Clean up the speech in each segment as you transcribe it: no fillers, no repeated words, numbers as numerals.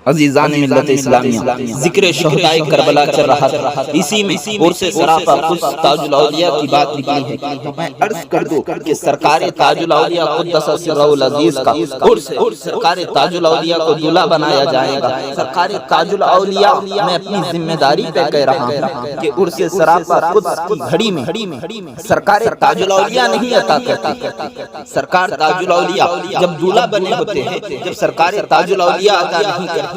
عزیزان ملت اسلامیہ، ذکر شہداء کربلا چل رہا تھا، اسی میں عرس سراپا قدس تاج الاولیاء کی بات نکلی ہے تو میں عرض کر دوں کہ سرکار تاج الاولیاء قدس سرہ العزیز کا عرس ہے۔ سرکار تاج الاولیاء کو دلہا بنایا جائے گا۔ سرکار تاج الاولیاء میں اپنی ذمہ داری پہ کہہ رہا ہوں کہ عرس سراپا قدس کی گھڑی میں سرکار تاج الاولیاء نہیں عطا کرتی۔ سرکار تاج الاولیاء جب دلہا بنے ہوتے ہیں، جب سرکار تاج الاولیاء عطا نہیں کرتے،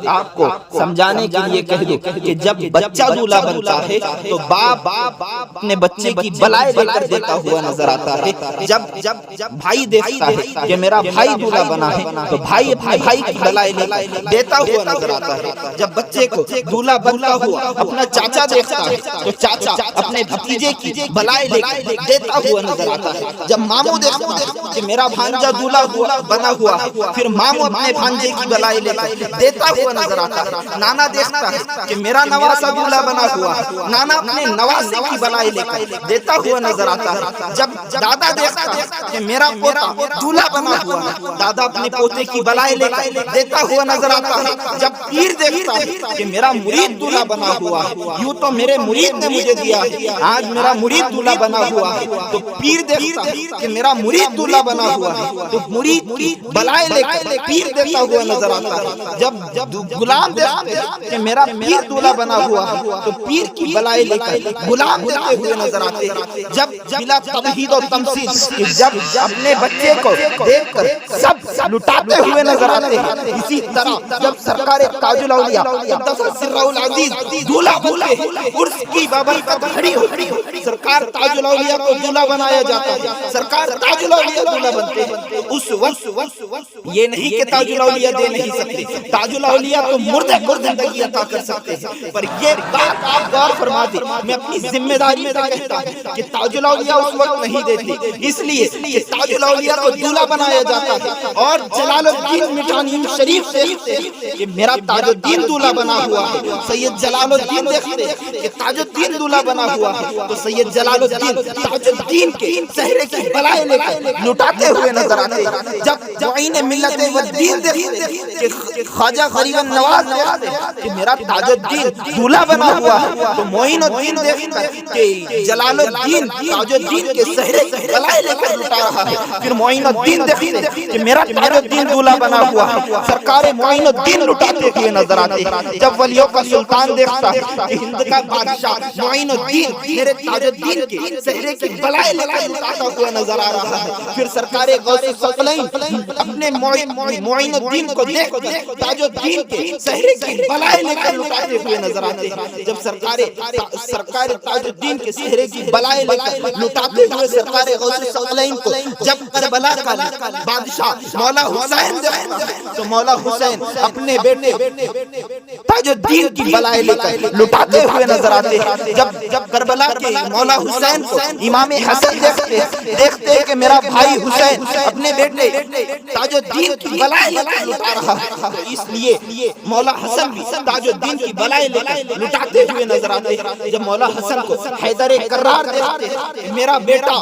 آپ کو سمجھانے کے لیے کہہ دوں کہ جب بچہ دولہا بنتا ہے تو باپ اپنے بچے کی بلائے لے کر دیتا ہوا نظر آتا ہے۔ جب بھائی دیکھتا ہے کہ میرا بھائی دولہا بنا ہے تو بھائی اپنے بھائی کی بلائے لے کر دیتا ہوا نظر آتا ہے۔ جب بچے کو دولہا بنتا ہوا اپنا چاچا دیکھتا ہے تو چاچا اپنے بھتیجے کی بلائے لے کر دیتا ہوا نظر آتا ہے۔ جب ماموں دیکھتا ہے کہ میرا بھانجا دولہا بنا ہوا ہے، پھر ماموں اپنے بھانجے کی بلائے لے کر دیتا ہوا نظر آتا ہے۔ نانا دیکھتا ہے کہ میرا نواسا دولہا بنا ہوا ہے، نانا اپنے نواسے کی بلائے لے کر دیتا ہوا نظر آتا ہے۔ جب دادا دیکھتا ہے کہ میرا پوتا دولہا بنا ہوا ہے، دادا اپنے پوتے کی بلائے لے کر دیتا ہوا نظر آتا ہے۔ جب پیر دیکھتا ہے کہ میرا مرید دولہا بنا ہوا ہے، یوں تو میرے مرید نے مجھے دیا ہے، آج میرا مرید دولہا بنا ہوا ہے، تو پیر دیکھتا ہے کہ میرا مرید دولہا بنا ہوا ہے تو مرید کی بلائے لے کر پیر دیتا ہوا نظر آتا ہے۔ جب غلام دیکھتے ہیں کہ میرا پیر دولہا بنا ہوا ہے تو پیر کی بلائے لے کر غلام دیتے ہوئے نظر آتے ہیں۔ جب بلا تمہید و تمثیل جب اپنے بچے کو دیکھ کر سب لٹاتے ہوئے نظر آتے ہیں، اسی طرح جب سرکار تاج الاولیاء قدس سرہ العزیز دولہا بنتے ہیں، عرس کی بابرکت کھڑی ہوتی ہے، سرکار تاج الاولیاء کو دولہا بنایا جاتا ہے، سرکار تاج الاولیاء دولہا بنتے ہیں۔ اس وقت یہ نہیں کہ تاج الاولیاء دے نہیں سکتے، تاج الاولیاء تو مردے کو زندگی عطا کر سکتے ہیں، پر یہ بات آپ غور فرما دیں، میں اپنی ذمہ داری سے کہتا ہوں کہ تاج الاولیاء اس وقت نہیں دیتے، اس لیے کہ تاج الاولیاء کو دولہا بنایا جاتا ہے اور جلال الدین مٹھانی شریف دیکھتے کہ میرا تاج الدین دولہا بنا ہوا ہے، سید جلال الدین دیکھتے کہ تاج الدین دولہا بنا ہوا ہے تو سید جلال الدین تاج الدین کے چہرے کی بلائے لے کر لٹاتے ہوئے نظر آتے ہیں۔ جب معین ملت والدین دیکھتے کہ خواجہ غریب نواز کہ میرا تاج الدین دولہا بنا ہوا ہے تو معین الدین دیکھتا کہ جلال الدین تاج الدین کے چہرے کی بلائے لے کر لٹا رہا ہے، پھر معین الدین دیکھتے کہ میرا تاج الدین دولہا بنا ہوا ہے، سرکار معین الدین لٹاتے ہوئے نظر آتے ہیں۔ جب ولیوں کا سلطان دیکھتا ہے کہ ہند کا بادشاہ معین الدین میرے تاج الدین کے چہرے کی بلائے لے کر لٹاتا ہوا نظر آ رہا ہے، پھر سرکار غوث الثقلین اپنے معین الدین کو دیکھ کر تاج الدین کے چہرے کی بلائے لے کر لٹاتے ہوئے نظر آتے ہیں۔ جب سرکار تاج الدین کے چہرے کی بلائے لے کر لٹاتے ہوئے سرکار غوث الثقلین کو جب کربلا کا بادشاہ مولا حسین دیکھتا ہے تو مولا حسین اپنے بیٹے تاج الدین کی بلائے لے کر لٹاتے ہوئے نظر آتے ہیں۔ جب کربلا کے مولا حسین کو امام حسن دیکھتے کہ میرا بھائی حسین اپنے بیٹے تاج الدین کی بلائے لے کر لٹا رہا ہے، اس لیے مولا حسن بھی تاج الدین کی بلائے لے کر لٹاتے ہوئے نظر آتے ہیں۔ جب مولا حسن کو حیدر کرار دیکھتے ہیں میرا بیٹا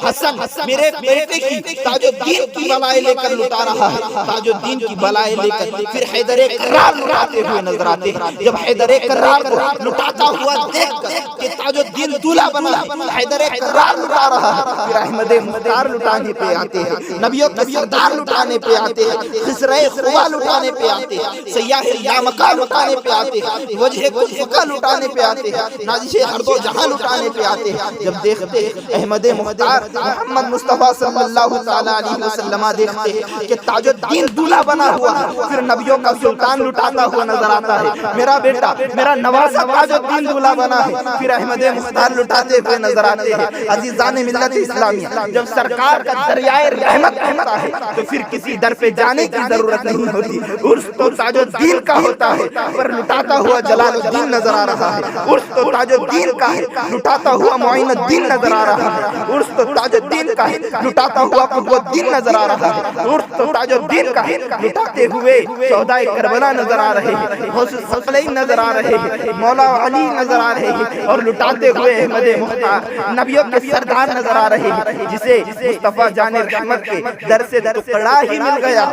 حسن میرے بیٹے کی تاج الدین کی بلائے لے کر لٹا رہا ہے، تاج الدین کی بلائے لے کر پھر حیدر کرار لٹاتے ہوئے نظر آتے ہیں۔ جب حیدر کرار کو لٹاتا ہوا دیکھ کر کہ تاج الدین دولہا بنا ہے، حیدر کرار لٹا رہا ہے، پھر احمد مختار لٹانے پہ آتے ہیں، نبیوں کے سردار لٹانے پہ آتے ہیں، خسرۂ خوا لٹانے پہ آتے ہیں، سیاح لامکہ لٹانے پہ آتے ہیں، وجہ کلفقہ لٹانے پہ آتے ہیں، نازش ہر دو جہاں لٹانے پہ آتے ہیں۔ جب دیکھتے احمد مختار محمد مصطفیٰ صلی اللہ تعالیٰ علیہ وسلم دیکھتے ہیں کہ تاج الدین دولہا بنا ہوا ہے، پھر نبیوں کا سلطان لٹاتا ہوا نظر آتا ہے، میرا بیٹا میرا نواسا تاج الدین دولہا بنا ہے، پھر احمد مختار لٹاتے ہوئے نظر آتے ہیں۔ عزیزان ملت اسلامیہ، جب سرکار کا دریائے رحمت ہوتا ہے تو پھر کسی در پہ جانے کی ضرورت نہیں ہوتی، عرس تو تاج الدین کا ہوتا ہے پر لٹاتا ہوا جلال الدین نظر آ رہا ہے، عرس تو تاج الدین کا ہے لٹاتا ہوا معین الدین نظر آ رہا ہے، عرس تو تاج الدین کا ہے لٹاتا ہوا قطب الدین نظر آ رہا ہے، عرس تو تاج الدین کا ہے لٹاتے ہوئے شہداء کربلا نظر آ رہے ہیں، غوث ثقلین نظر آ رہے ہیں، مولا علی نظر آ رہے ہیں، اور لٹاتے ہوئے احمد مختار نبیوں کے سردار نظر آ رہے ہیں، جسے مصطفیٰ جان رحمت کے در سے ٹکڑا ہی مل گیا،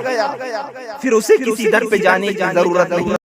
پھر اسے کسی در پہ جانے کی ضرورت نہیں۔